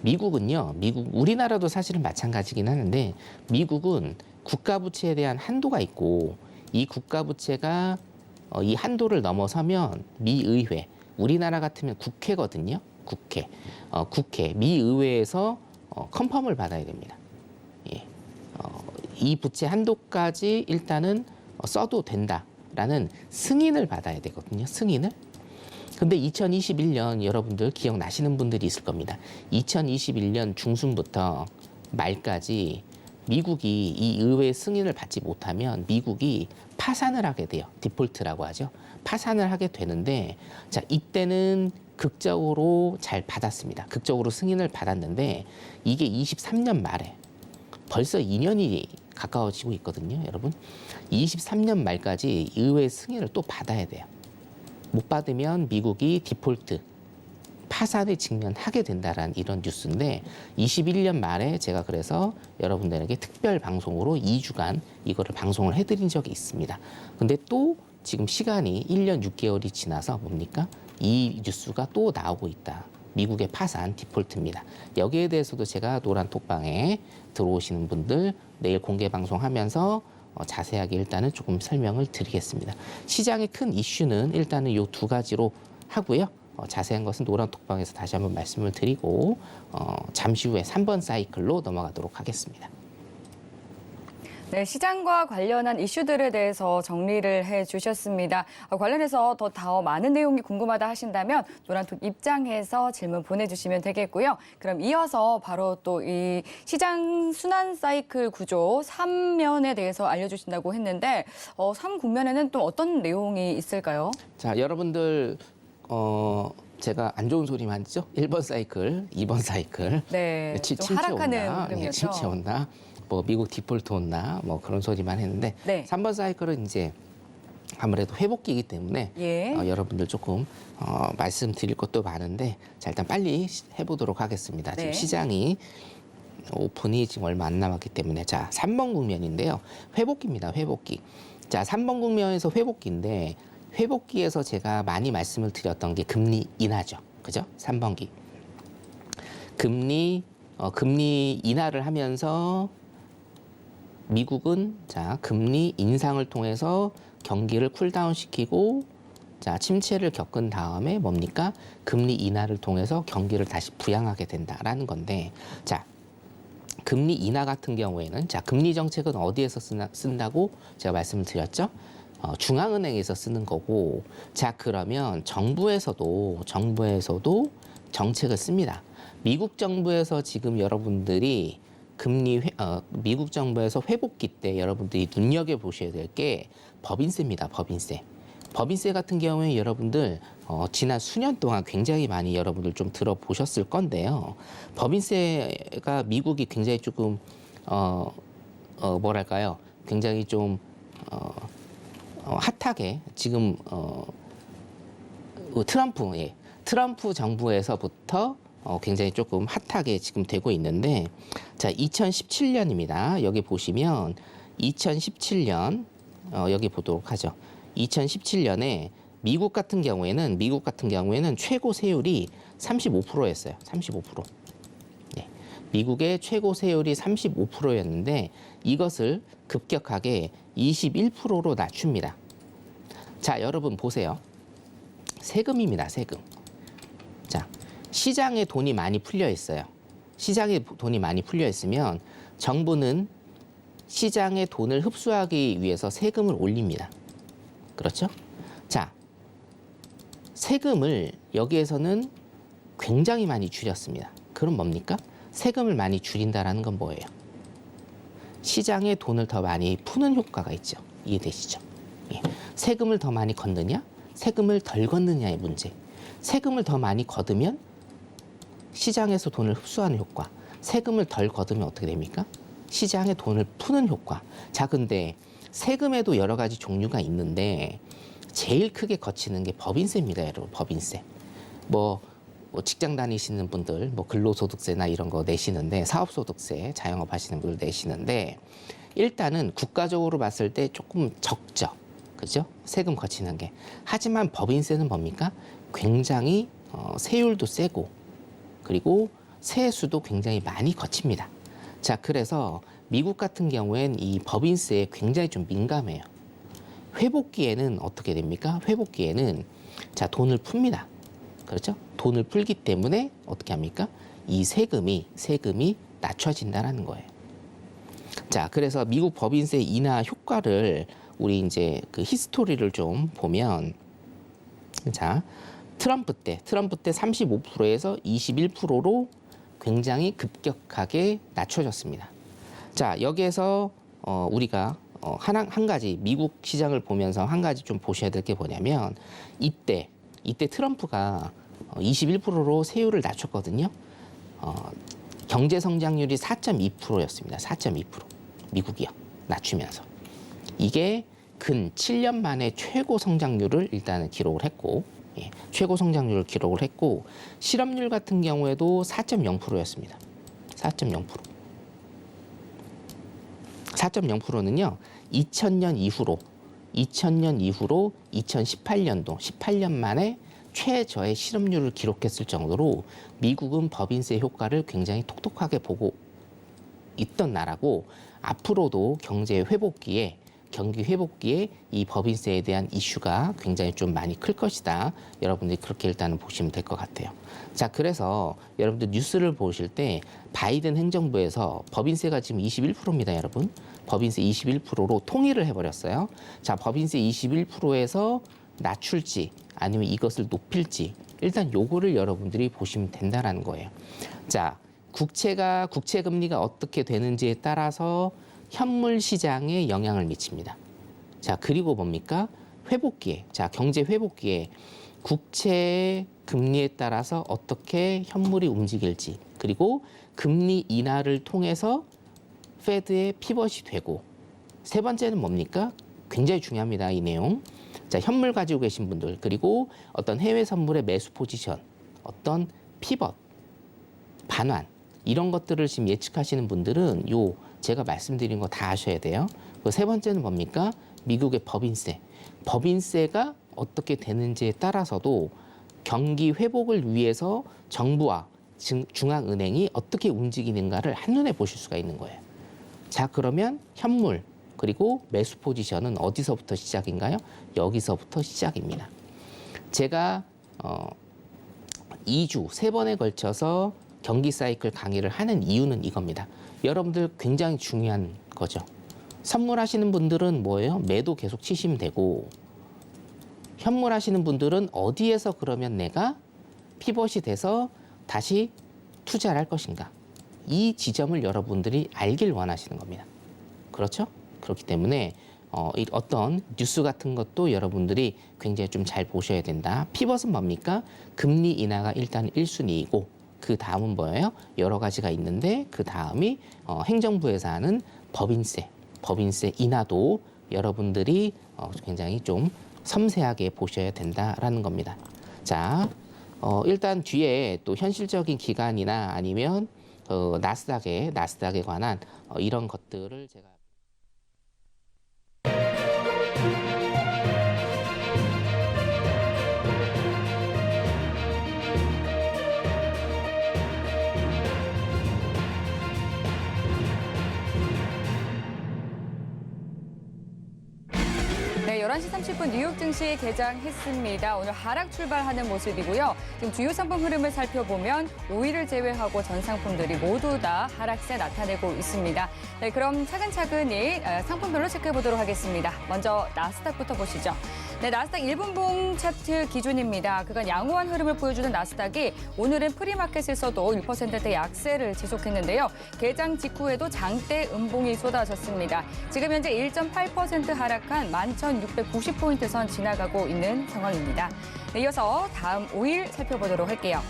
미국은요, 우리나라도 사실은 마찬가지긴 하는데 미국은 국가부채에 대한 한도가 있고 이 국가부채가 이 한도를 넘어서면 미의회, 우리나라 같으면 국회거든요. 국회, 미의회에서 컨펌을 받아야 됩니다. 예. 이 부채 한도까지 일단은 써도 된다라는 승인을 받아야 되거든요. 승인을. 근데 2021년 여러분들 기억나시는 분들이 있을 겁니다. 2021년 중순부터 말까지 미국이 이 의회 승인을 받지 못하면 미국이 파산을 하게 돼요. 디폴트라고 하죠. 파산을 하게 되는데 자, 이때는 극적으로 잘 받았습니다. 극적으로 승인을 받았는데 이게 23년 말에 벌써 2년이 가까워지고 있거든요, 여러분. 23년 말까지 의회 승인을 또 받아야 돼요. 못 받으면 미국이 디폴트, 파산에 직면하게 된다라는 이런 뉴스인데 21년 말에 제가 그래서 여러분들에게 특별 방송으로 2주간 이거를 방송을 해드린 적이 있습니다. 근데 또 지금 시간이 1년 6개월이 지나서 뭡니까? 이 뉴스가 또 나오고 있다. 미국의 파산 디폴트입니다. 여기에 대해서도 제가 노란 톡방에 들어오시는 분들 내일 공개 방송하면서 자세하게 일단은 조금 설명을 드리겠습니다. 시장의 큰 이슈는 일단은 이 두 가지로 하고요. 자세한 것은 노란 톡방에서 다시 한번 말씀을 드리고 잠시 후에 3번 사이클로 넘어가도록 하겠습니다. 네, 시장과 관련한 이슈들에 대해서 정리를 해주셨습니다. 관련해서 더 많은 내용이 궁금하다 하신다면 노란톡 입장에서 질문 보내주시면 되겠고요. 그럼 이어서 바로 또 이 시장 순환 사이클 구조 3면에 대해서 알려주신다고 했는데 3국면에는 또 어떤 내용이 있을까요? 자, 여러분들 제가 안 좋은 소리만 했죠? 1번 사이클, 2번 사이클. 네, 좀 침체 하락하는 온다. 흐름이었죠. 침체 온다. 뭐 미국 디폴트 온다. 뭐 그런 소리만 했는데 네. 3번 사이클은 이제 아무래도 회복기이기 때문에 예. 여러분들 조금 말씀드릴 것도 많은데 자, 일단 빨리 해보도록 하겠습니다. 네. 지금 시장이 오픈이 지금 얼마 안 남았기 때문에 자, 3번 국면인데요. 회복기입니다. 회복기. 자, 3번 국면에서 회복기인데 회복기에서 제가 많이 말씀을 드렸던 게 금리 인하죠. 그죠? 3번기. 금리 인하를 하면서 미국은 자, 금리 인상을 통해서 경기를 쿨다운 시키고 자, 침체를 겪은 다음에 뭡니까? 금리 인하를 통해서 경기를 다시 부양하게 된다라는 건데 자, 금리 인하 같은 경우에는 자, 금리 정책은 어디에서 쓴다고 제가 말씀을 드렸죠? 중앙은행에서 쓰는 거고 자, 그러면 정부에서도 정책을 씁니다. 미국 정부에서 지금 여러분들이 미국 정부에서 회복기 때 여러분들이 눈여겨보셔야 될 게 법인세입니다. 법인세. 법인세 같은 경우에 여러분들 지난 수년 동안 굉장히 많이 여러분들 좀 들어보셨을 건데요. 법인세가 미국이 굉장히 조금 뭐랄까요? 굉장히 좀 핫하게 지금 트럼프 정부에서부터 굉장히 조금 핫하게 지금 되고 있는데 자 2017년입니다. 여기 보시면 2017년 여기 보도록 하죠. 2017년에 미국 같은 경우에는 최고 세율이 35%였어요. 35%. 네. 미국의 최고 세율이 35%였는데 이것을 급격하게 21%로 낮춥니다. 자, 여러분 보세요. 세금입니다. 세금. 자, 시장에 돈이 많이 풀려 있어요. 시장에 돈이 많이 풀려 있으면 정부는 시장의 돈을 흡수하기 위해서 세금을 올립니다. 그렇죠? 자, 세금을 여기에서는 굉장히 많이 줄였습니다. 그럼 뭡니까? 세금을 많이 줄인다라는 건 뭐예요? 시장에 돈을 더 많이 푸는 효과가 있죠. 이해되시죠? 예. 세금을 더 많이 걷느냐? 세금을 덜 걷느냐의 문제. 세금을 더 많이 걷으면 시장에서 돈을 흡수하는 효과. 세금을 덜 걷으면 어떻게 됩니까? 시장에 돈을 푸는 효과. 자, 근데 세금에도 여러 가지 종류가 있는데 제일 크게 거치는 게 법인세입니다, 여러분. 법인세. 뭐 직장 다니시는 분들, 뭐 근로소득세나 이런 거 내시는데 사업소득세, 자영업 하시는 분들 내시는데 일단은 국가적으로 봤을 때 조금 적죠. 그죠? 세금 거치는 게. 하지만 법인세는 뭡니까? 굉장히 세율도 세고 그리고 세수도 굉장히 많이 거칩니다. 자, 그래서 미국 같은 경우엔 이 법인세에 굉장히 좀 민감해요. 회복기에는 어떻게 됩니까? 회복기에는 자, 돈을 풉니다. 그렇죠? 돈을 풀기 때문에 어떻게 합니까? 이 세금이 낮춰진다는 거예요. 자, 그래서 미국 법인세 인하 효과를 우리 이제 그 히스토리를 좀 보면 자, 트럼프 때 35%에서 21%로 굉장히 급격하게 낮춰졌습니다. 자, 여기에서 우리가 한 가지 미국 시장을 보면서 한 가지 좀 보셔야 될 게 뭐냐면 이때 트럼프가 21%로 세율을 낮췄거든요. 경제 성장률이 4.2%였습니다. 4.2%. 미국이요. 낮추면서. 이게 근 7년 만에 최고 성장률을 일단은 기록을 했고 예, 최고 성장률을 기록을 했고 실업률 같은 경우에도 4.0%였습니다. 4.0%. 4.0%는요. 2000년 2000년 이후로 2018년도 18년 만에 최저의 실업률을 기록했을 정도로 미국은 법인세 효과를 굉장히 톡톡하게 보고 있던 나라고 앞으로도 경제 회복기에 경기 회복기에 이 법인세에 대한 이슈가 굉장히 좀 많이 클 것이다. 여러분들이 그렇게 일단은 보시면 될 것 같아요. 자, 그래서 여러분들 뉴스를 보실 때 바이든 행정부에서 법인세가 지금 21%입니다, 여러분. 법인세 21%로 통일을 해버렸어요. 자, 법인세 21%에서 낮출지 아니면 이것을 높일지 일단 요거를 여러분들이 보시면 된다라는 거예요. 자, 국채 금리가 어떻게 되는지에 따라서 현물 시장에 영향을 미칩니다. 자, 그리고 뭡니까? 회복기에, 자, 경제 회복기에 국채 금리에 따라서 어떻게 현물이 움직일지, 그리고 금리 인하를 통해서 페드의 피벗이 되고, 세 번째는 뭡니까? 굉장히 중요합니다, 이 내용. 자, 현물 가지고 계신 분들, 그리고 어떤 해외 선물의 매수 포지션, 어떤 피벗, 반환, 이런 것들을 지금 예측하시는 분들은 제가 말씀드린 거 다 아셔야 돼요. 그 세 번째는 뭡니까? 미국의 법인세. 법인세가 어떻게 되는지에 따라서도 경기 회복을 위해서 정부와 중앙은행이 어떻게 움직이는가를 한눈에 보실 수가 있는 거예요. 자, 그러면 현물 그리고 매수 포지션은 어디서부터 시작인가요? 여기서부터 시작입니다. 제가 2주, 3번에 걸쳐서 경기 사이클 강의를 하는 이유는 이겁니다. 여러분들 굉장히 중요한 거죠. 선물하시는 분들은 뭐예요? 매도 계속 치시면 되고, 현물하시는 분들은 어디에서 그러면 내가 피벗이 돼서 다시 투자를 할 것인가? 이 지점을 여러분들이 알길 원하시는 겁니다. 그렇죠? 그렇기 때문에 어떤 뉴스 같은 것도 여러분들이 굉장히 좀 잘 보셔야 된다. 피벗은 뭡니까? 금리 인하가 일단 1순위이고 그 다음은 뭐예요? 여러 가지가 있는데 그 다음이 행정부에서 하는 법인세 인하도 여러분들이 굉장히 좀 섬세하게 보셔야 된다라는 겁니다. 자, 일단 뒤에 또 현실적인 기간이나 아니면 나스닥에 관한 이런 것들을 제가 네, 11시 30분 뉴욕 증시 개장했습니다. 오늘 하락 출발하는 모습이고요. 지금 주요 상품 흐름을 살펴보면 오일을 제외하고 전 상품들이 모두 다 하락세 나타내고 있습니다. 네, 그럼 차근차근히 상품별로 체크해 보도록 하겠습니다. 먼저 나스닥부터 보시죠. 네, 나스닥 1분봉 차트 기준입니다. 그간 양호한 흐름을 보여주는 나스닥이 오늘은 프리마켓에서도 1%대 약세를 지속했는데요. 개장 직후에도 장대 음봉이 쏟아졌습니다. 지금 현재 1.8% 하락한 11,690포인트 선 지나가고 있는 상황입니다. 네, 이어서 다음 오일 살펴보도록 할게요.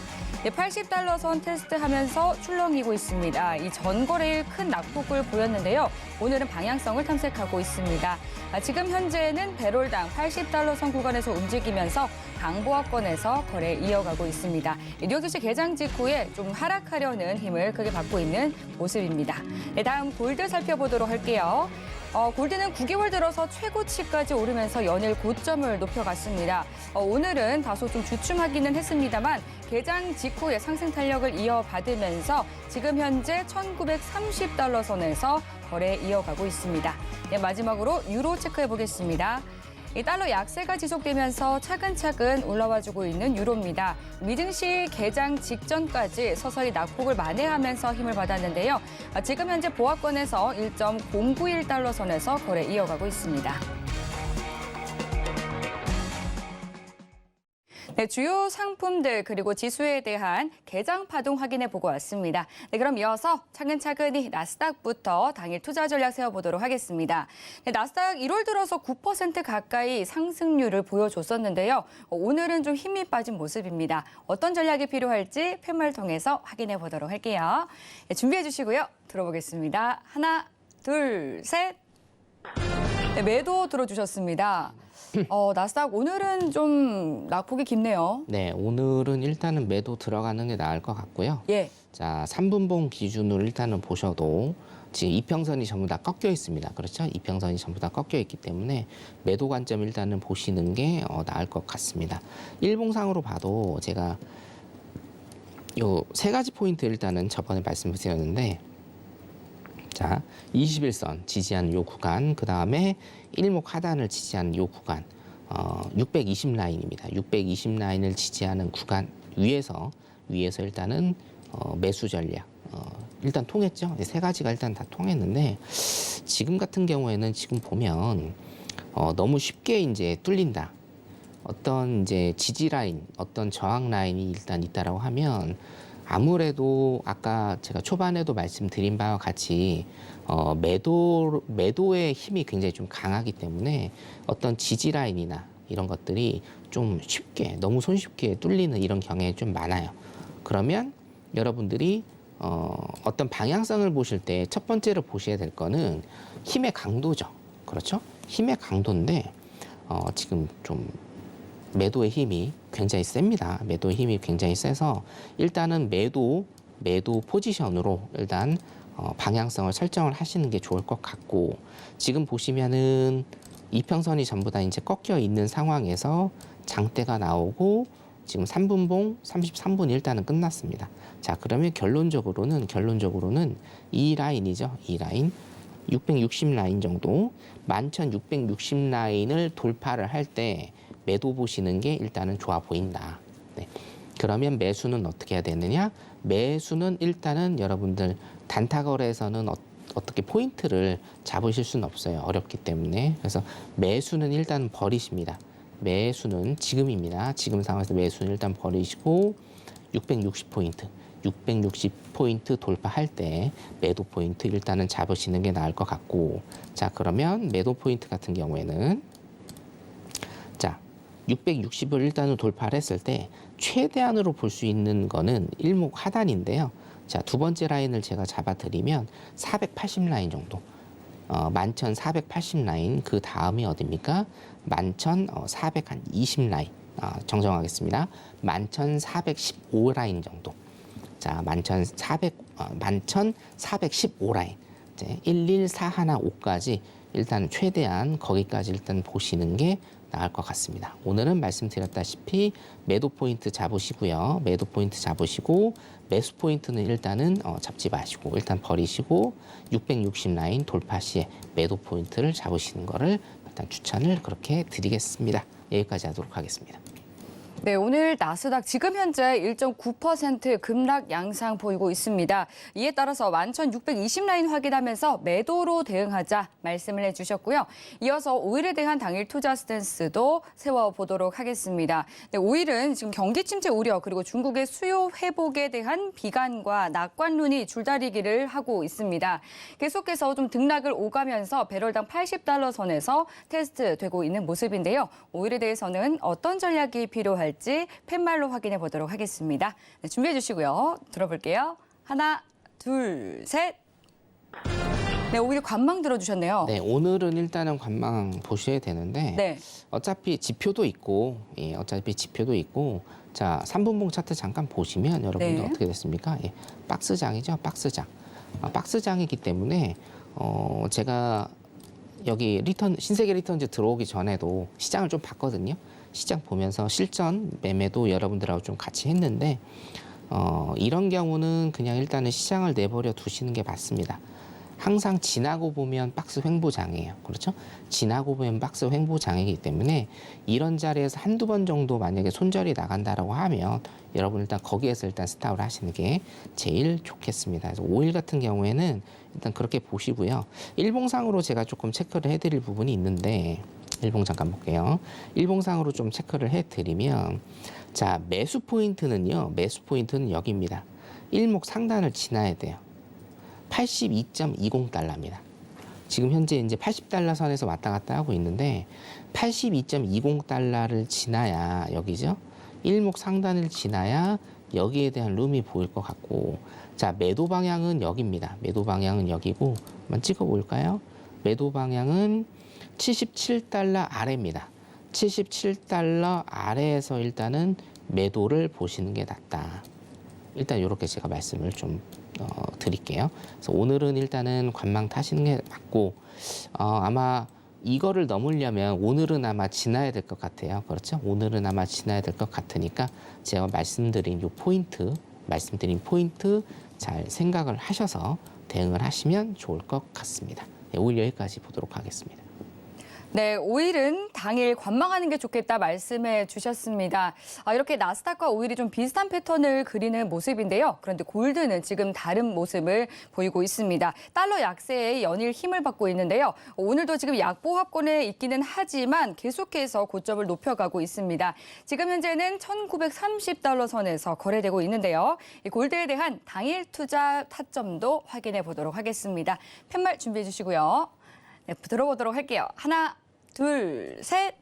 네, 80달러 선 테스트하면서 출렁이고 있습니다. 이 전거래일 큰 낙폭을 보였는데요. 오늘은 방향성을 탐색하고 있습니다. 지금 현재는 배럴당 80달러 선 구간에서 움직이면서 강보합권에서 거래 이어가고 있습니다. 뉴욕 증시 개장 직후에 좀 하락하려는 힘을 크게 받고 있는 모습입니다. 네, 다음 골드 살펴보도록 할게요. 골드는 9개월 들어서 최고치까지 오르면서 연일 고점을 높여갔습니다. 오늘은 다소 좀 주춤하기는 했습니다만 개장 직후에 상승 탄력을 이어받으면서 지금 현재 1,930달러 선에서 거래 이어가고 있습니다. 네, 마지막으로 유로 체크해 보겠습니다. 이 달러 약세가 지속되면서 차근차근 올라와주고 있는 유로입니다. 미증시 개장 직전까지 서서히 낙폭을 만회하면서 힘을 받았는데요. 지금 현재 보합권에서 1.091달러 선에서 거래 이어가고 있습니다. 네, 주요 상품들 그리고 지수에 대한 개장 파동 확인해 보고 왔습니다. 네, 그럼 이어서 차근차근히 나스닥부터 당일 투자 전략 세워보도록 하겠습니다. 네, 나스닥 1월 들어서 9% 가까이 상승률을 보여줬었는데요. 오늘은 좀 힘이 빠진 모습입니다. 어떤 전략이 필요할지 팻말 통해서 확인해 보도록 할게요. 네, 준비해 주시고요. 들어보겠습니다. 하나, 둘, 셋. 네, 매도 들어주셨습니다. 나스닥 오늘은 좀 낙폭이 깊네요. 네, 오늘은 일단은 매도 들어가는 게 나을 것 같고요. 예. 자, 3분봉 기준으로 일단은 보셔도 지금 이평선이 전부 다 꺾여 있습니다. 그렇죠? 이평선이 전부 다 꺾여 있기 때문에 매도 관점 일단은 보시는 게 나을 것 같습니다. 일봉상으로 봐도 제가 요 세 가지 포인트 일단은 저번에 말씀드렸는데, 자, 21선 지지하는 요 구간, 그 다음에 일목 하단을 지지하는 요 구간, 620 라인입니다. 620 라인을 지지하는 구간 위에서 일단은 매수 전략 일단 통했죠. 세 가지가 일단 다 통했는데, 지금 같은 경우에는 지금 보면 너무 쉽게 이제 뚫린다. 어떤 이제 지지 라인, 어떤 저항 라인이 일단 있다라고 하면, 아무래도 아까 제가 초반에도 말씀드린 바와 같이 매도의 힘이 굉장히 좀 강하기 때문에 어떤 지지 라인이나 이런 것들이 좀 쉽게, 너무 손쉽게 뚫리는 이런 경향이 좀 많아요. 그러면 여러분들이 어떤 방향성을 보실 때 첫 번째로 보셔야 될 거는 힘의 강도죠. 그렇죠? 힘의 강도인데 지금 좀 매도의 힘이 굉장히 셉니다. 매도의 힘이 굉장히 세서 일단은 매도 포지션으로 일단 방향성을 설정을 하시는 게 좋을 것 같고, 지금 보시면은 이평선이 전부 다 이제 꺾여 있는 상황에서 장대가 나오고 지금 3분봉 33분 일단은 끝났습니다. 자, 그러면 결론적으로는 이 라인이죠. 이 라인 660 라인 정도, 11,660 라인을 돌파를 할 때 매도 보시는 게 일단은 좋아 보인다. 네. 그러면 매수는 어떻게 해야 되느냐? 매수는 일단은 여러분들 단타 거래에서는 어떻게 포인트를 잡으실 수는 없어요. 어렵기 때문에. 그래서 매수는 일단 버리십니다. 매수는 지금입니다. 지금 상황에서 매수는 일단 버리시고 660포인트. 660포인트 돌파할 때 매도 포인트 일단은 잡으시는 게 나을 것 같고, 자, 그러면 매도 포인트 같은 경우에는 자, 660을 일단은 돌파를 했을 때 최대한으로 볼 수 있는 거는 일목 하단인데요. 자, 두 번째 라인을 제가 잡아드리면 480 라인 정도, 11,480 라인, 그 다음이 어딥니까? 11,420 라인, 정정하겠습니다. 11,415 라인 정도. 자, 11,415 라인, 이제 11415까지 일단 최대한 거기까지 일단 보시는 게 나을 것 같습니다. 오늘은 말씀드렸다시피 매도 포인트 잡으시고요. 매도 포인트 잡으시고 매수 포인트는 일단은 잡지 마시고 일단 버리시고 660 라인 돌파 시에 매도 포인트를 잡으시는 거를 일단 추천을 그렇게 드리겠습니다. 여기까지 하도록 하겠습니다. 네, 오늘 나스닥 지금 현재 1.9% 급락 양상 보이고 있습니다. 이에 따라서 11,620 라인 확인하면서 매도로 대응하자 말씀을 해주셨고요. 이어서 5일에 대한 당일 투자 스탠스도 세워보도록 하겠습니다. 네, 5일은 지금 경기 침체 우려 그리고 중국의 수요 회복에 대한 비관과 낙관론이 줄다리기를 하고 있습니다. 계속해서 좀 등락을 오가면서 배럴당 80달러 선에서 테스트되고 있는 모습인데요. 5일에 대해서는 어떤 전략이 필요할지 팻말로 확인해 보도록 하겠습니다. 네, 준비해 주시고요. 들어볼게요. 하나, 둘, 셋. 네, 오히려 관망 들어주셨네요. 네, 오늘은 일단은 관망 보셔야 되는데, 네. 어차피 지표도 있고, 자, 3분봉 차트 잠깐 보시면 여러분들 네. 어떻게 됐습니까? 예, 박스장이죠, 박스장. 박스장이기 때문에 제가 여기 신세계 리턴즈 들어오기 전에도 시장을 좀 봤거든요. 시장 보면서 실전 매매도 여러분들하고 좀 같이 했는데 이런 경우는 그냥 일단은 시장을 내버려 두시는 게 맞습니다. 항상 지나고 보면 박스 횡보장이에요. 그렇죠? 지나고 보면 박스 횡보장이기 때문에 이런 자리에서 한두 번 정도 만약에 손절이 나간다라고 하면 여러분 일단 거기에서 일단 스탑을 하시는 게 제일 좋겠습니다. 그래서 5일 같은 경우에는 일단 그렇게 보시고요. 일봉상으로 제가 조금 체크를 해드릴 부분이 있는데, 일봉 잠깐 볼게요. 일봉상으로 좀 체크를 해드리면, 자, 매수 포인트는 여기입니다. 일목 상단을 지나야 돼요. 82.20달러입니다. 지금 현재 이제 80달러 선에서 왔다 갔다 하고 있는데 82.20달러를 지나야, 여기죠. 일목 상단을 지나야 여기에 대한 룸이 보일 것 같고, 자, 매도 방향은 여기입니다. 매도 방향은 여기고, 한번 찍어 볼까요? 매도 방향은 77달러 아래입니다. 77달러 아래에서 일단은 매도를 보시는 게 낫다. 일단 이렇게 제가 말씀을 좀 드릴게요. 그래서 오늘은 일단은 관망 타시는 게 맞고 아마 이거를 넘으려면 오늘은 아마 지나야 될 것 같아요. 그렇죠? 오늘은 아마 지나야 될 것 같으니까 제가 말씀드린 포인트 잘 생각을 하셔서 대응을 하시면 좋을 것 같습니다. 네, 오늘 여기까지 보도록 하겠습니다. 네, 5일은 당일 관망하는 게 좋겠다 말씀해 주셨습니다. 이렇게 나스닥과 5일이 좀 비슷한 패턴을 그리는 모습인데요. 그런데 골드는 지금 다른 모습을 보이고 있습니다. 달러 약세에 연일 힘을 받고 있는데요. 오늘도 지금 약보합권에 있기는 하지만 계속해서 고점을 높여가고 있습니다. 지금 현재는 1930달러 선에서 거래되고 있는데요. 이 골드에 대한 당일 투자 타점도 확인해 보도록 하겠습니다. 팻말 준비해 주시고요. 네, 들어보도록 할게요. 하나, 둘, 셋.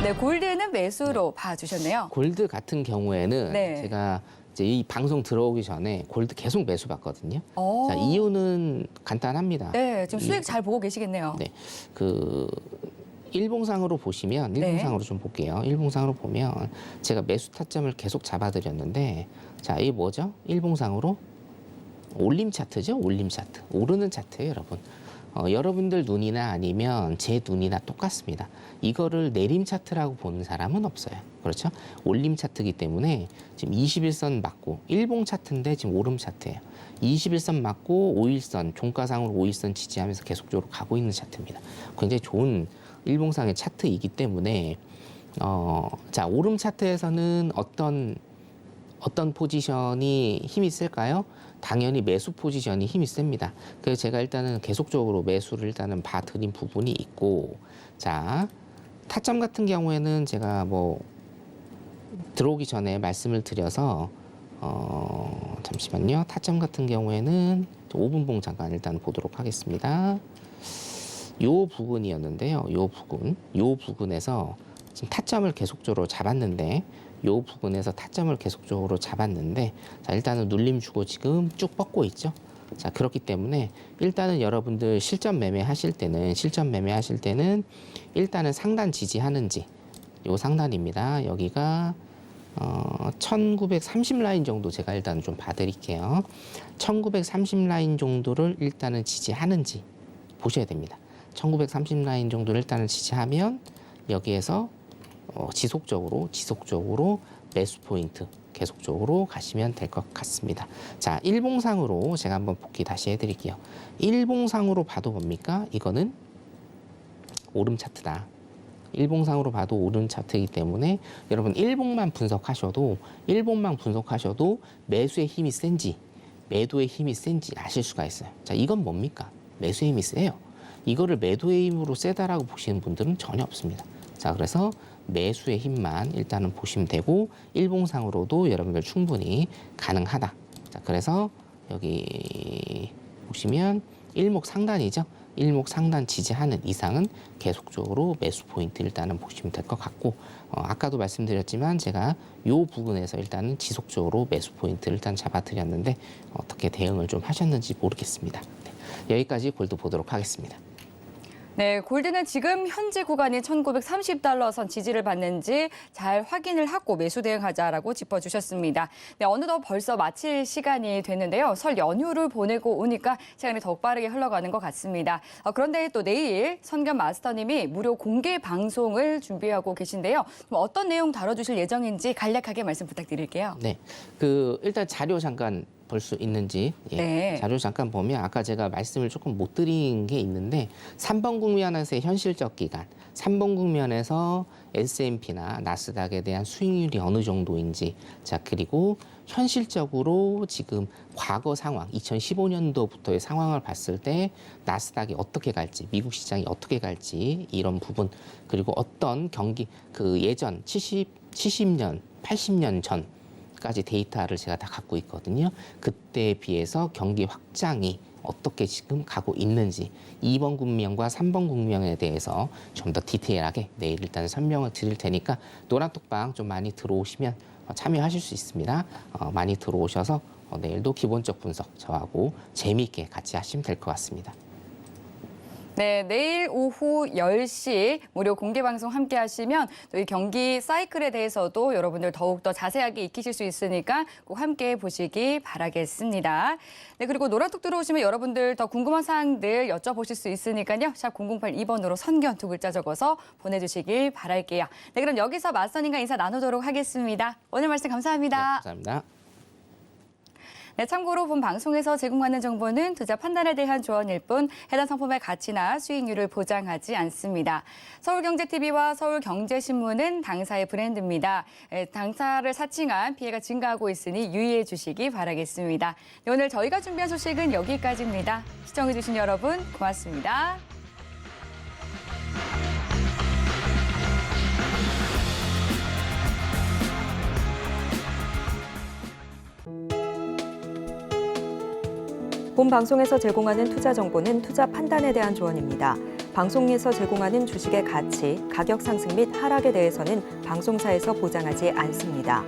네, 골드는 매수로 봐주셨네요. 골드 같은 경우에는 네. 제가 이제 이 방송 들어오기 전에 골드 계속 매수 봤거든요. 오. 자, 이유는 간단합니다. 네, 지금 수익 잘 보고 계시겠네요. 네, 그 일봉상으로 보시면 일봉상으로 좀 볼게요. 일봉상으로 보면 제가 매수 타점을 계속 잡아드렸는데, 자, 이게 뭐죠? 일봉상으로 올림 차트죠? 올림 차트, 오르는 차트예요, 여러분. 여러분들 눈이나 아니면 제 눈이나 똑같습니다. 이거를 내림 차트라고 보는 사람은 없어요. 그렇죠? 올림 차트이기 때문에 지금 21선 맞고 일봉 차트인데 지금 오름 차트예요. 21선 맞고 5일선, 종가상으로 5일선 지지하면서 계속적으로 가고 있는 차트입니다. 굉장히 좋은 일봉상의 차트이기 때문에 자, 오름 차트에서는 어떤 포지션이 힘이 쓸까요? 당연히 매수 포지션이 힘이 셉니다. 그래서 제가 일단은 계속적으로 매수를 일단은 봐드린 부분이 있고, 자, 타점 같은 경우에는 제가 뭐 들어오기 전에 말씀을 드려서 잠시만요. 타점 같은 경우에는 5분봉 잠깐 일단 보도록 하겠습니다. 요 부분이었는데요. 요 부분에서 지금 타점을 계속적으로 잡았는데, 요 부분에서 타점을 계속적으로 잡았는데, 자, 일단은 눌림 주고 지금 쭉 뻗고 있죠. 자, 그렇기 때문에 일단은 여러분들 실전 매매 하실 때는 일단은 상단 지지하는지, 요 상단입니다. 여기가 1930 라인 정도 제가 일단 좀 봐드릴게요. 1930 라인 정도를 일단은 지지하는지 보셔야 됩니다. 1930 라인 정도를 일단은 지지하면 여기에서 지속적으로 매수 포인트 계속적으로 가시면 될 것 같습니다. 자, 일봉상으로 제가 한번 복귀 다시 해드릴게요. 일봉상으로 봐도 뭡니까? 이거는 오름 차트다. 일봉상으로 봐도 오름 차트이기 때문에 여러분 일봉만 분석하셔도 매수의 힘이 센지 매도의 힘이 센지 아실 수가 있어요. 자, 이건 뭡니까? 매수의 힘이 세요. 이거를 매도의 힘으로 세다라고 보시는 분들은 전혀 없습니다. 자, 그래서 매수의 힘만 일단은 보시면 되고, 일봉상으로도 여러분들 충분히 가능하다. 자, 그래서 여기 보시면 일목 상단이죠. 일목 상단 지지하는 이상은 계속적으로 매수 포인트 일단은 보시면 될 것 같고, 아까도 말씀드렸지만 제가 요 부분에서 일단은 지속적으로 매수 포인트를 일단 잡아드렸는데 어떻게 대응을 좀 하셨는지 모르겠습니다. 네, 여기까지 골드 보도록 하겠습니다. 네, 골드는 지금 현재 구간인 1930달러 선 지지를 받는지 잘 확인을 하고 매수 대응하자라고 짚어주셨습니다. 네, 어느덧 벌써 마칠 시간이 됐는데요. 설 연휴를 보내고 오니까 시간이 더욱 빠르게 흘러가는 것 같습니다. 그런데 또 내일 선견 마스터님이 무료 공개 방송을 준비하고 계신데요. 어떤 내용 다뤄주실 예정인지 간략하게 말씀 부탁드릴게요. 네, 일단 자료 잠깐 볼 수 있는지, 네. 자료 잠깐 보면 아까 제가 말씀을 조금 못 드린 게 있는데 3번 국면에서의 현실적 기간, 3번 국면에서 S&P나 나스닥에 대한 수익률이 어느 정도인지, 자, 그리고 현실적으로 지금 과거 상황, 2015년도부터의 상황을 봤을 때 나스닥이 어떻게 갈지, 미국 시장이 어떻게 갈지 이런 부분, 그리고 어떤 경기 예전 70년, 80년 전 까지 데이터를 제가 다 갖고 있거든요. 그때에 비해서 경기 확장이 어떻게 지금 가고 있는지 2번 국면과 3번 국면에 대해서 좀 더 디테일하게 내일 일단 설명을 드릴 테니까 노란톡방 좀 많이 들어오시면 참여하실 수 있습니다. 많이 들어오셔서 내일도 기본적 분석 저하고 재미있게 같이 하시면 될 것 같습니다. 네, 내일 오후 10시 무료 공개 방송 함께 하시면 또 이 경기 사이클에 대해서도 여러분들 더욱더 자세하게 익히실 수 있으니까 꼭 함께 보시기 바라겠습니다. 네, 그리고 노란톡 들어오시면 여러분들 더 궁금한 사항들 여쭤보실 수 있으니까요. 샵 0082번으로 선견 2글자 적어서 보내주시길 바랄게요. 네, 그럼 여기서 맞선인과 인사 나누도록 하겠습니다. 오늘 말씀 감사합니다. 네, 감사합니다. 네, 참고로 본 방송에서 제공하는 정보는 투자 판단에 대한 조언일 뿐 해당 상품의 가치나 수익률을 보장하지 않습니다. 서울경제TV와 서울경제신문은 당사의 브랜드입니다. 당사를 사칭한 피해가 증가하고 있으니 유의해 주시기 바라겠습니다. 네, 오늘 저희가 준비한 소식은 여기까지입니다. 시청해 주신 여러분 고맙습니다. 본 방송에서 제공하는 투자 정보는 투자 판단에 대한 조언입니다. 방송에서 제공하는 주식의 가치, 가격 상승 및 하락에 대해서는 방송사에서 보장하지 않습니다.